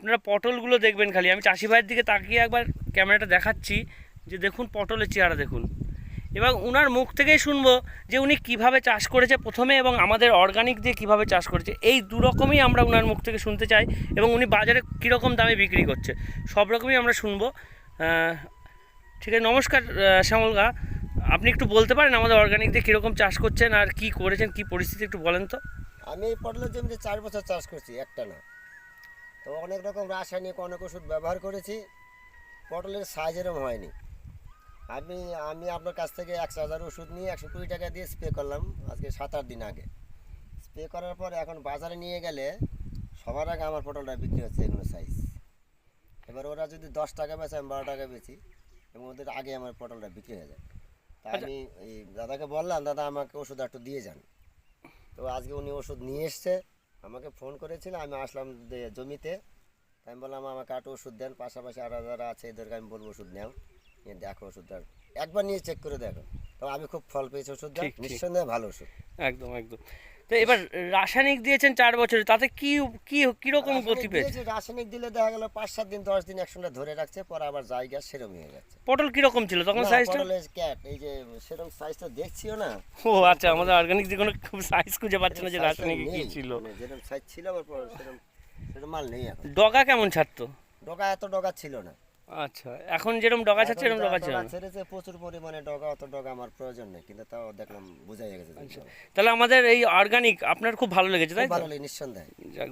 আপনারা পটলগুলো দেখবেন খালি, আমি চাষি ভাইয়ের দিকে তাকিয়ে একবার ক্যামেরাটা দেখাচ্ছি যে দেখুন পটলের চেহারা দেখুন। এবং উনার মুখ থেকেই শুনবো যে উনি কিভাবে চাষ করেছে প্রথমে এবং আমাদের অর্গানিক দিয়ে কিভাবে চাষ করেছে, এই দু রকমই আমরা উনার মুখ থেকে শুনতে চাই। এবং উনি বাজারে কীরকম দামে বিক্রি করছে সব রকমই আমরা শুনবো। ঠিক আছে, নমস্কার শ্যামলগা, আপনি একটু বলতে পারেন আমাদের অর্গানিক দিয়ে কীরকম চাষ করছেন আর কি করেছেন, কি পরিস্থিতি একটু বলেন তো। আমি এই পটলের জমিতে 4 বছর চাষ করছি একটা না। তো অনেক রকম রাসায়নিক অনেক ওষুধ ব্যবহার করেছি, পটলের সাইজ এরকম হয়নি। আমি আমি আপনার কাছ থেকে 1,000 ওষুধ নিয়ে 120 টাকা দিয়ে স্প্রে করলাম আজকে 7-8 দিন আগে। স্প্রে করার পর এখন বাজারে নিয়ে গেলে সবার আগে আমার পটলটা বিক্রি হচ্ছে এগুলো সাইজ। এবার ওরা যদি 10 টাকা বেচে আমি 12 টাকা বেচি এবং ওদের আগে আমার পটলটা বিক্রি হয়ে যায়। তা আমি এই দাদাকে বললাম, দাদা আমাকে ওষুধ একটু দিয়ে যান। তো আজকে উনি ওষুধ নিয়ে এসছে, আমাকে ফোন করেছিল, আমি আসলাম জমিতে। তাই আমি বললাম আমাকে একটু ওষুধ দেন, পাশাপাশি আরও যারা আছে এদেরকে আমি বলবো ওষুধ নেও, নিয়ে দেখো ওষুধটা একবার নিয়ে চেক করে দেখো। তো আমি খুব ফল পেয়েছি ওষুধটা, নিঃসন্দেহে ভালো ওষুধ। একদম একদম। তো এবার রাসায়নিক দিয়েছেন 4 বছরে, তাতে কি কি কীরকম গতি পেয়েছে? রাসায়নিক দিলে দেখা গেল 5-7 দিন 10 দিন একসঙ্গে ধরে রাখছে, পরে আবার জায়গা সেরম হয়ে যাচ্ছে। পটল কীরকম ছিল তখন সাইজটা? পটলের ক্যাট এই যে সেরকম সাইজটা দেখছিও না। ও আচ্ছা, আমাদের অর্গানিক দিয়ে কোনো খুব সাইজ খুঁজে পাচ্ছে না যে রাসায়নিক কী ছিল। যেরকম সাইজ ছিল আমার সেরকম সেরকম মাল নেই এখন। ডগা কেমন ছাড়তো? ডগা এত ডগা ছিল না। আচ্ছা, এখন যেরকম ডগা ছাড়ছে এরকম ডগা ছিল না? ছেড়েছে প্রচুর পরিমাণে ডগা, অত ডগা আমার প্রয়োজন নেই, কিন্তু তাও দেখলাম বোঝাই গেছে। তাহলে আমাদের এই অর্গানিক আপনার খুব ভালো লেগেছে, তাই তো? ভালো লাগে নিঃসন্দেহে।